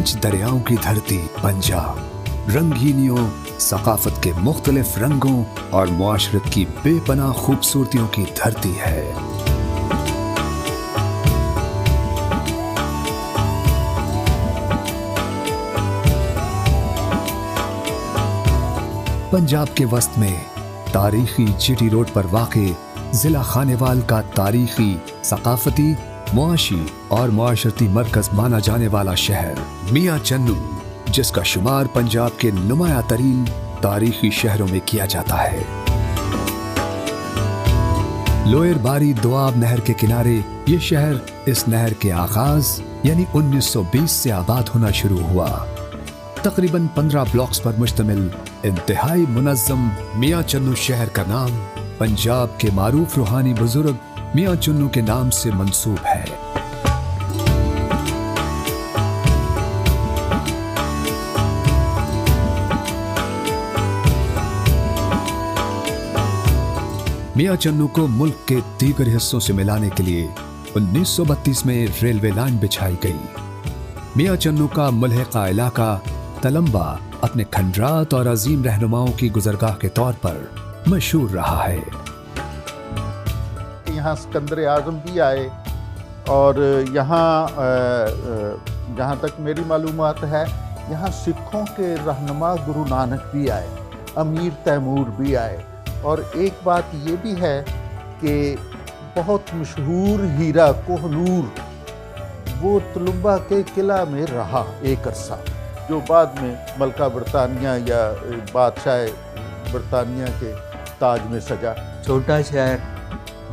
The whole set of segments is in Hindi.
5 दरियाओं की धरती पंजाब रंगीनियों, सकाफत के मुख्तलिफ रंगों और मुआशरत की बेपनाह खूबसूरतियों की धरती है। पंजाब के वस्त में तारीखी जीटी रोड पर वाक़े जिला खानेवाल का तारीखी, सकाफती, मुआशी और मुआशरती मरकज माना जाने वाला शहर मियां चन्नू, जिसका शुमार पंजाब के नुमाया तरीन तारीखी शहरों में किया जाता है। लोअर बारी दोआब नहर के किनारे ये शहर इस नहर के आगाज यानी 1920 से आबाद होना शुरू हुआ। तकरीबन 15 ब्लॉक्स पर मुश्तमिल इंतहाई मुनज़्ज़म मियां चन्नू शहर का नाम पंजाब के मारूफ रूहानी बुजुर्ग मियां चन्नू के नाम से मंसूब है। मियां चन्नू को मुल्क के दीगर हिस्सों से मिलाने के लिए 1932 में रेलवे लाइन बिछाई गई। मियां चन्नू का मुल्हिका इलाका तलम्बा अपने खंडरात और अजीम रहनुमाओं की गुजरगाह के तौर पर मशहूर रहा है। यहाँ सिकंदर आज़म भी आए और यहाँ जहाँ तक मेरी मालूमात है यहाँ सिखों के रहनुमा गुरु नानक भी आए, अमीर तैमूर भी आए। और एक बात ये भी है कि बहुत मशहूर हीरा कोहनूर वो तलुम्बा के किला में रहा एक अरसा, जो बाद में मलका बरतानिया या बादशाह बरतानिया के ताज में सजा। छोटा शहर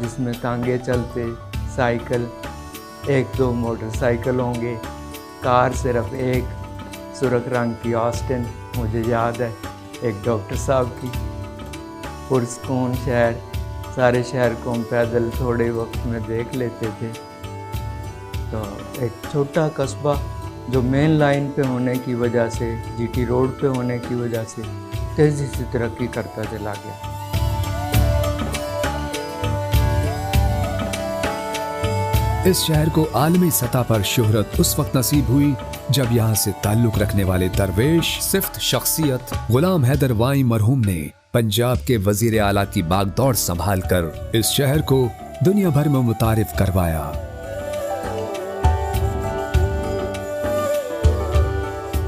जिसमें टांगे चलते, साइकिल 1-2 मोटरसाइकिल होंगे, कार सिर्फ एक सुर्ख रंग की ऑस्टिन मुझे याद है, एक डॉक्टर साहब की। पुरस्कून शहर, सारे शहर को हम पैदल थोड़े वक्त में देख लेते थे। तो एक छोटा कस्बा जो मेन लाइन पे होने की वजह से, जीटी रोड पे होने की वजह से तेज़ी से तरक्की करता चला गया। इस शहर को आलमी सतह पर शोहरत उस वक्त नसीब हुई जब यहाँ से ताल्लुक रखने वाले दरवेश सिफ्त शख्सियत गुलाम हैदर वाई मरहूम ने पंजाब के वजीर आला की बागदौड़ संभाल कर इस शहर को दुनिया भर में मुतारिफ करवाया।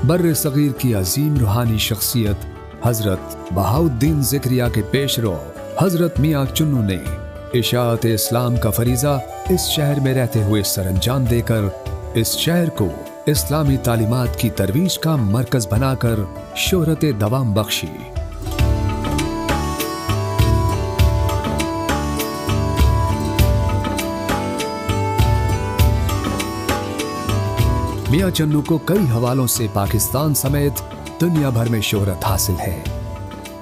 बर्रे सगीर की अजीम रूहानी शख्सियत हजरत बहाउद्दीन ज़िक्रिया के पेशरो हजरत मियां चन्नू ने इशाअत इस्लाम का फरीजा इस शहर में रहते हुए सरंजाम देकर इस शहर को इस्लामी तालीमात की तरवीज का मरकज बनाकर शोहरत दवाम बख्शी। मियां चन्नू को कई हवालों से पाकिस्तान समेत दुनिया भर में शोहरत हासिल है।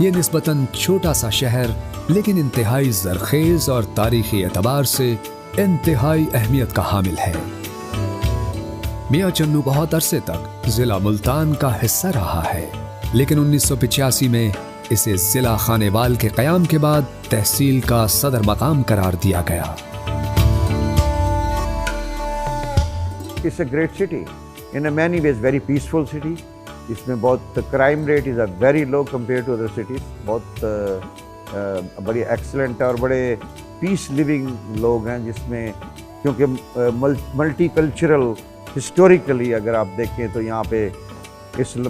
ये निस्बतन छोटा सा शहर लेकिन इंतहाई ज़रखेज़ और तारीखी एतबार से इंतहाई अहमियत का हामिल है। मियां चन्नू बहुत अरसे तक जिला मुल्तान का हिस्सा रहा है, लेकिन 1985 में इसे जिला खानेवाल के क़याम के बाद तहसील का सदर मकाम करार दिया गया। It's a great city, in a many ways very peaceful city. इसमें बहुत crime rate is very low compare to other cities. बहुत बड़ी एक्सलेंट और बड़े पीस लिविंग लोग हैं, जिसमें क्योंकि मल्टी कल्चरल हिस्टोरिकली अगर आप देखें तो यहाँ पे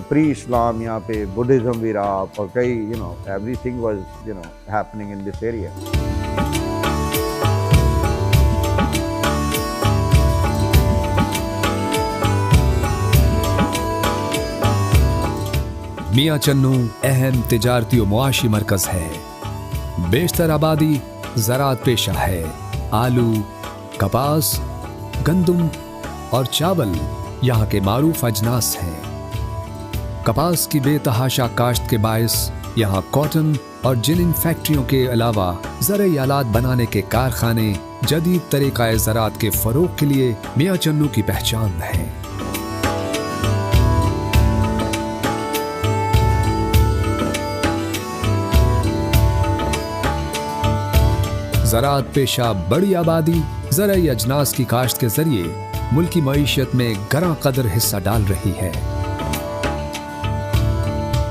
प्री इस्लाम यहाँ पे बुद्धिज़्म भी रहा और कई everything was happening in this area. Mian Channu अहम तिजारती और मुआशी मरकज है। बेशतर आबादी ज़राअत पेशा है। आलू, कपास, गंदम और चावल यहाँ के मारूफ अजनास हैं। कपास की बेतहाशा काश्त के बायस यहाँ कॉटन और जिनिंग फैक्ट्रियों के अलावा ज़रई आलात बनाने के कारखाने जदीद तरीक़ाए ज़राअत के फ़रोग़ के लिए मियां चन्नू की पहचान है। ज़राअत पेशा बड़ी आबादी ज़रई अजनास की काश्त के जरिए मुल्की मईशत में गरा कदर हिस्सा डाल रही है।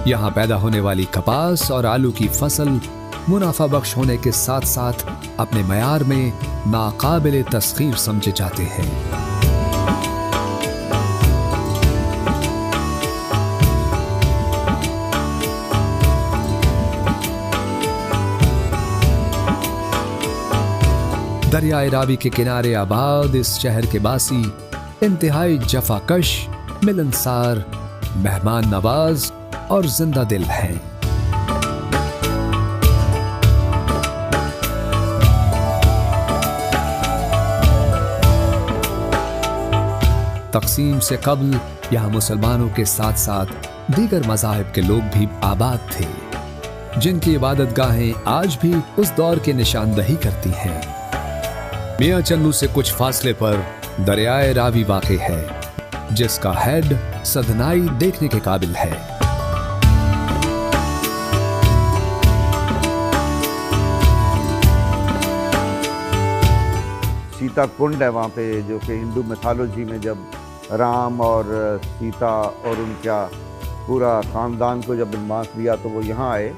यहाँ पैदा होने वाली कपास और आलू की फसल मुनाफा बख्श होने के साथ साथ अपने मयार में नाकाबिले तस्खीर समझे जाते हैं। दरियाए रावी के किनारे आबाद इस शहर के बासी इंतहाई जफाकश, मिलनसार, मेहमान नवाज और जिंदा दिल हैं। तक़सीम से कबल यहाँ मुसलमानों के साथ साथ दीगर मज़ाहिब के लोग भी आबाद थे, जिनकी इबादत गाहें आज भी उस दौर की निशानदही करती हैं। मियां चन्नू से कुछ फासले पर दरियाए रावी वाक़े है, जिसका हेड सदनाई देखने के काबिल है। सीता कुंड है वहाँ पे, जो कि हिंदू मैथोलॉजी में जब राम और सीता और उनका पूरा ख़ानदान को जब बनवास दिया तो वो यहाँ आए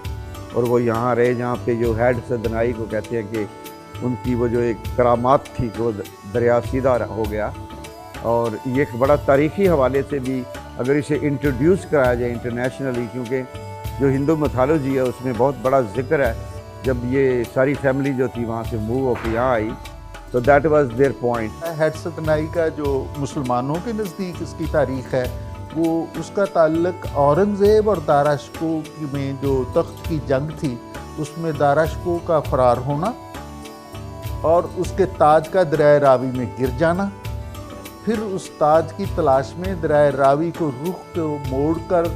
और वो यहाँ रहे, जहाँ पे जो हेड सदनाई को कहते हैं कि उनकी वो जो एक करामात थी वो दरिया सीधा हो गया। और ये एक बड़ा तारीख़ी हवाले से भी अगर इसे इंट्रोड्यूस कराया जाए इंटरनेशनली, क्योंकि जो हिंदू मैथोलॉजी है उसमें बहुत बड़ा जिक्र है जब ये सारी फैमिली जो थी वहाँ से मूव होकर यहाँ आई, तो that was there point. Head Satnai का जो मुसलमानों के नज़दीक इसकी तारीख़ है, वो उसका ताल्लुक औरंगज़ेब और दाराशको में जो तख्त की जंग थी उसमें दाराशको का फ़रार होना और उसके ताज का दरियाए रावी में गिर जाना, फिर उस ताज की तलाश में दरियाए रावी को रुख को मोड़ कर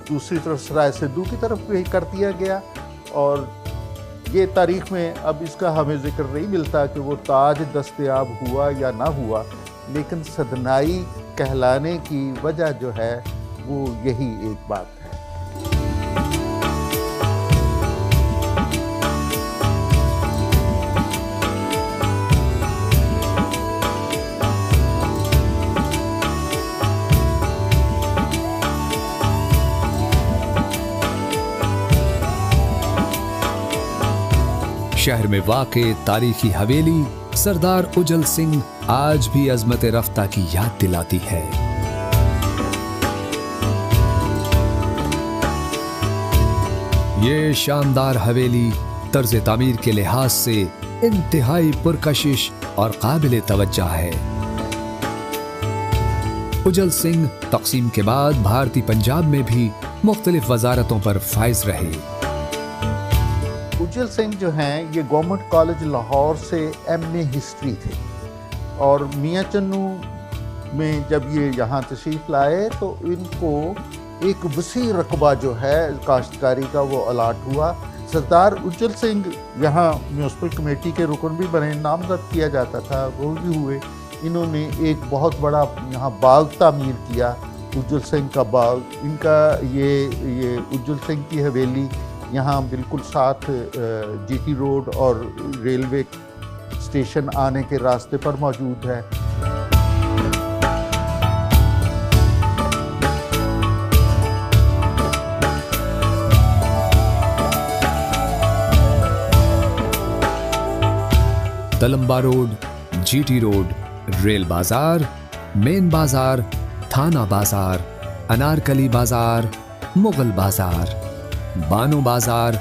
दूसरी तरफ सराय सिद्धू की तरफ भी कर दिया गया। और ये तारीख़ में अब इसका हमें जिक्र नहीं मिलता कि वो ताज दस्तयाब हुआ या ना हुआ, लेकिन सदनाई कहलाने की वजह जो है वो यही एक बात है। शहर में वाक़े तारीखी हवेली सरदार उजल सिंह आज भी अजमत रफ्ता की याद दिलाती है। ये शानदार हवेली तर्ज तामीर के लिहाज से इंतहाई पुरकशिश और काबिल तवज्जो है। उजल सिंह तक़सीम के बाद भारतीय पंजाब में भी मुख्तलिफ वजारतों पर फाइज रहे। उजल सिंह जो हैं ये गवर्नमेंट कॉलेज लाहौर से एमए हिस्ट्री थे और मियां चन्नू में जब ये यहाँ तशरीफ़ लाए तो इनको एक वसी रकबा जो है काश्तकारी का वो अलाट हुआ। सरदार उजल सिंह यहाँ म्यूनसिपल कमेटी के रुकन भी बने, नामजद किया जाता था, वो भी हुए। इन्होंने एक बहुत बड़ा यहाँ बाग तामीर किया, उजल सिंह का बाग। इनका ये उजल सिंह की हवेली यहाँ बिल्कुल साथ जीटी रोड और रेलवे स्टेशन आने के रास्ते पर मौजूद है। तलम्बा रोड, जीटी रोड, रेल बाजार, मेन बाजार, थाना बाजार, अनारकली बाजार, मुगल बाजार, बानो बाजार,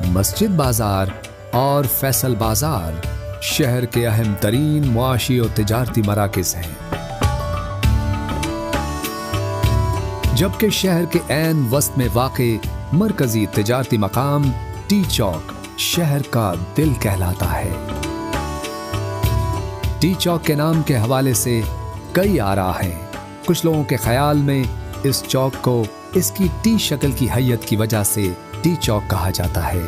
मस्जिद बाजार और फैसल बाजार शहर के अहम तरीन मुआशी और तिजारती मराकिज़ हैं। जबकि शहर के ऐन वस्त में वाक़े मरकजी तिजारती मकाम टी चौक शहर का दिल कहलाता है। टी चौक के नाम के हवाले से कई आरा हैं। कुछ लोगों के ख्याल में इस चौक को इसकी टी शक्ल की हैयत की वजह से टी चौक कहा जाता है,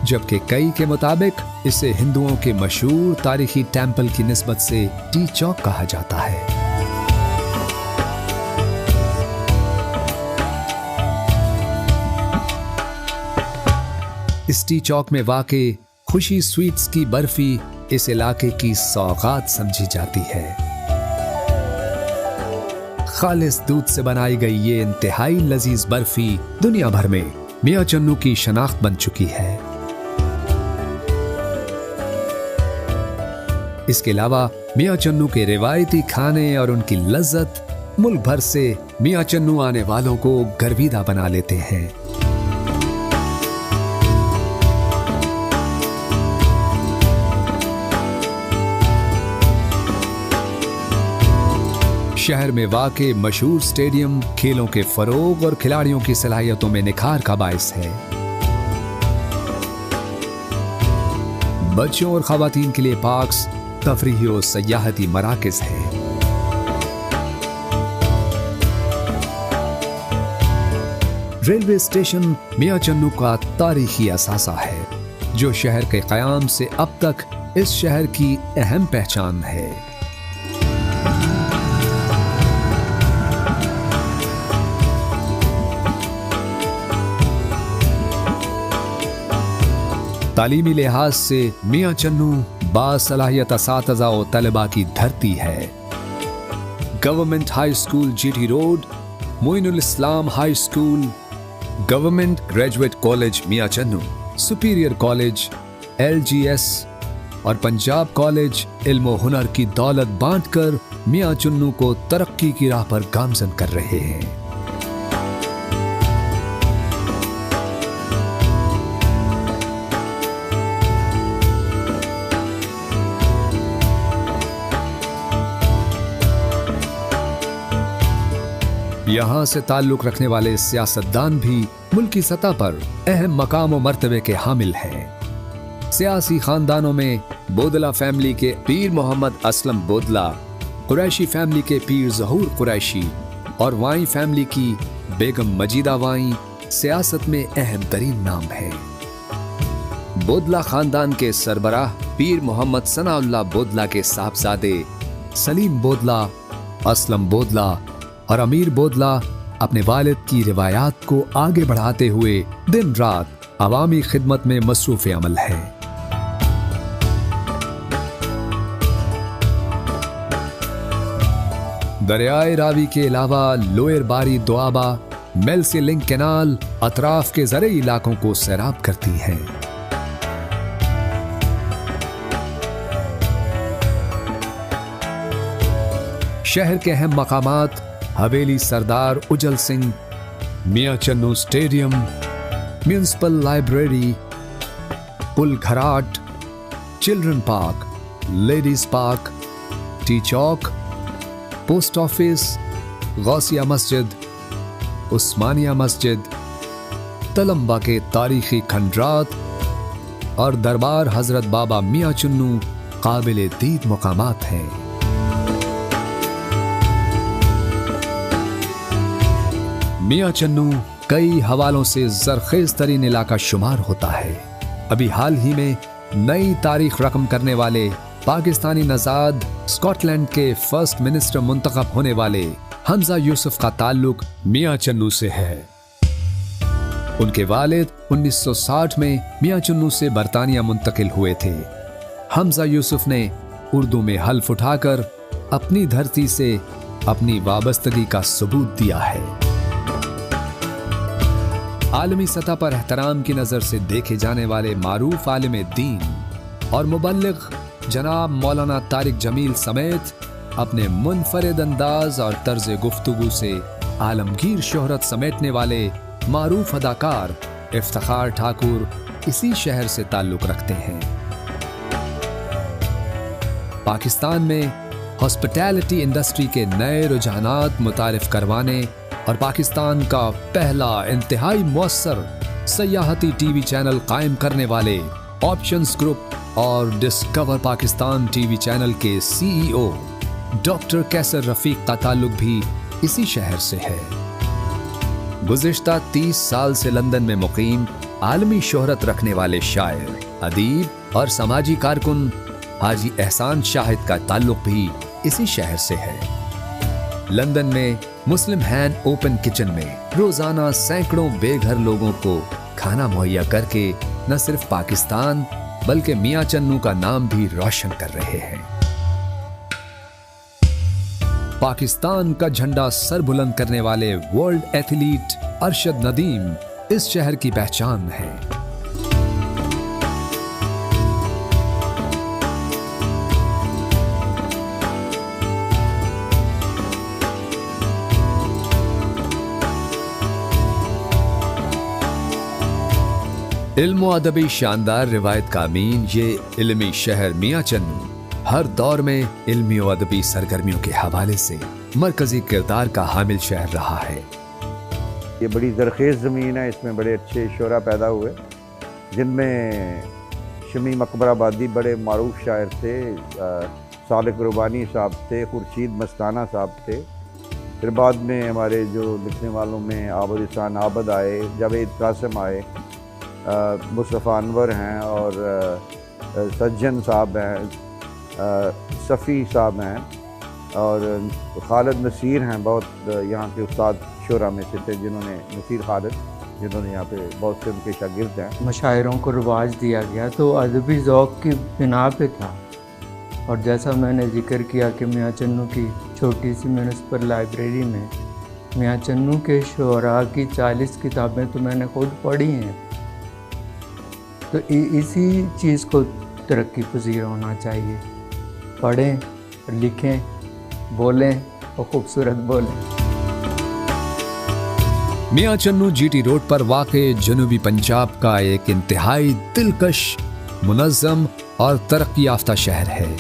जबकि कई के मुताबिक इसे हिंदुओं के मशहूर तारीखी टेंपल की निस्बत से टी चौक कहा जाता है। इस टी चौक में वाक़े खुशी स्वीट्स की बर्फी इस इलाके की सौगात समझी जाती है। खालिस दूध से बनाई गई ये इंतहाई लजीज बर्फी दुनिया भर में मियां चन्नू की शनाख्त बन चुकी है। इसके अलावा मियां चन्नू के रिवायती खाने और उनकी लज्जत मुल्क भर से मियां चन्नू आने वालों को गर्विदा बना लेते हैं। शहर में वाक़े मशहूर स्टेडियम खेलों के फरोग और खिलाड़ियों की सलाहियतों में निखार का बायस है। बच्चों और खवातीन के लिए पार्क्स, तफरीही और सयाहती मराकज हैं। रेलवे स्टेशन मियां चन्नू का तारीखी असासा है, जो शहर के क़याम से अब तक इस शहर की अहम पहचान है। तालीमी लिहाज से मियां चन्नू बासलाहियत असातिज़ा और तलबा की धरती है। Government high school GT road, Moinul Islam high school, government graduate college Mian Channu, superior college, LGS और पंजाब कॉलेज इल्म हुनर की दौलत बांटकर मियां चन्नू को तरक्की की राह पर गामजन कर रहे हैं। यहाँ से ताल्लुक रखने वाले सियासतदान भी मुल्की सतह पर अहम मकाम और मर्तबे के हामिल हैं। सियासी खानदानों में बोदला फैमिली के पीर मोहम्मद असलम बोदला, कुरैशी फैमिली के पीर ज़हूर कुरैशी और वाई फैमिली की बेगम मजीदा वाई सियासत में अहम तरीन नाम है। बोदला खानदान के सरबराह पीर मोहम्मद सनाउल्लाह बोदला के साहबजादे सलीम बोदला, असलम बोदला और अमीर बोदला अपने वालिद की रिवायात को आगे बढ़ाते हुए दिन रात अवामी खिदमत में मसरूफ अमल है। दरियाए रावी के अलावा लोअर बारी दोआबा मेल से लिंक कैनाल अतराफ के ज़रई इलाकों को सैराब करती है। शहर के अहम मकामात हवेली Sardar Ujjal Singh, Mian Channu stadium, municipal library, पुल Gharat, children park, ladies park, T Chowk, post office, Ghausia मस्जिद, उस्मानिया मस्जिद, तलम्बा के तारीखी खंडरात और दरबार हजरत बाबा मियां चन्नू काबिल दीद मकामात हैं। मियां चन्नू कई हवालों से ज़रखेज़ तरीन इलाका शुमार होता है। अभी हाल ही में नई तारीख रकम करने वाले पाकिस्तानी नज़ाद स्कॉटलैंड के फर्स्ट मिनिस्टर मुंतखब होने वाले हमजा यूसुफ का ताल्लुक मियां चन्नू से है। उनके वालिद 1960 में मियां चन्नू से बरतानिया मुंतकिल हुए थे। हमजा यूसुफ ने उर्दू में हल्फ उठाकर अपनी धरती से अपनी वाबस्तगी का सबूत दिया है। आलमी सतह पर एहतराम की नज़र से देखे जाने वाले मारूफ आलिम दीन और मुबल्लिग जनाब मौलाना तारिक जमील समेत अपने मुनफरिद अंदाज और तर्ज गुफ्तगू से आलमगीर शोहरत समेटने वाले मारूफ अदाकार इफ्तिखार ठाकुर इसी शहर से ताल्लुक रखते हैं। पाकिस्तान में हॉस्पिटैलिटी इंडस्ट्री के नए रुझानात मुतारिफ करवाने और पाकिस्तान का पहला इंतहाई मुअस्सर सयाहती टीवी चैनल कायम करने वाले ऑप्शंस ग्रुप और डिस्कवर पाकिस्तान टीवी चैनल के CEO डॉक्टर कैसर रफीक का ताल्लुक भी इसी शहर से है। गुज़िश्ता 30 साल से लंदन में मुकीम आलमी शोहरत रखने वाले शायर, अदीब और समाजी कारकुन हाजी एहसान शाहिद का ताल्लुक भी इसी शहर से है। लंदन में मुस्लिम हैंड ओपन किचन में रोजाना सैकड़ों बेघर लोगों को खाना मुहैया करके न सिर्फ पाकिस्तान बल्कि मियां चन्नू का नाम भी रोशन कर रहे हैं। पाकिस्तान का झंडा सर बुलंद करने वाले वर्ल्ड एथलीट अरशद नदीम इस शहर की पहचान है। इल्म व अदबी शानदार रिवायत का अमीन ये इल्मी शहर मियां चन्नू हर दौर में इल्मी व अदबी सरगर्मियों के हवाले से मरकजी किरदार का हामिल शहर रहा है। ये बड़ी ज़रख़ेज़ ज़मीन है, इसमें बड़े अच्छे शोरा पैदा हुए, जिनमें शमी मकबराबादी बड़े मारूफ शायर थे, सालिक रुबानी साहब थे, खुर्शीद मस्ताना साहब थे। फिर बाद में हमारे जो लिखने वालों में आबद इहसान आबद आए, जावेद कासिम आए, मुस्तफ़ा अनवर हैं और सज्जन साहब हैं, सफ़ी साहब हैं और खालिद नसीर हैं। बहुत यहाँ के उस्ताद शोरा में से थे जिन्होंने, नसीर खालिद, जिन्होंने यहाँ पे बहुत से उनके शागिर्द हैं। मशायरों को रिवाज दिया गया तो अदबी ज़ौक़ की बिना पे था। और जैसा मैंने जिक्र किया कि मियां चन्नू की छोटी सी म्यूनिसिपल लाइब्रेरी में मियां चन्नू के शोरा की 40 किताबें तो मैंने खुद पढ़ी हैं। तो इसी चीज़ को तरक्की पजीर होना चाहिए। पढ़ें, लिखें, बोलें और खूबसूरत बोलें। मियां चन्नू जीटी रोड पर वाक़े जनूबी पंजाब का एक इंतहाई दिलकश, मुनज़्ज़म और तरक्की याफ्ता शहर है,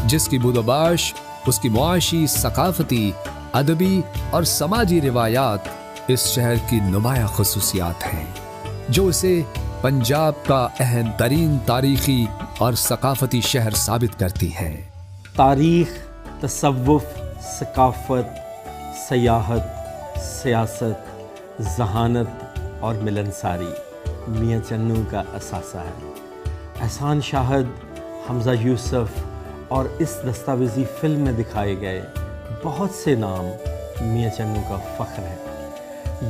जिसकी बुदोबाश उसकी मुआशी, सकाफती, अदबी और समाजी रिवायात इस शहर की नुमाया खुसूसियात हैं, जो इसे पंजाब का अहम तरीन तारीखी और सकाफती शहर साबित करती हैं। तारीख, तसव्वुफ, सकाफत, सयाहत, सियासत, जहानत और मिलनसारी मियां चन्नू का असासा है। एहसान शाहद, हमजा यूसुफ और इस दस्तावेज़ी फिल्म में दिखाए गए बहुत से नाम मियां चन्नू का फ़ख्र है।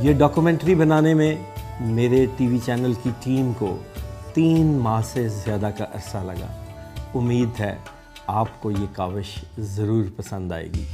ये डॉक्यूमेंट्री बनाने में मेरे टीवी चैनल की टीम को 3 माह से ज़्यादा का अरसा लगा। उम्मीद है आपको ये काविश ज़रूर पसंद आएगी।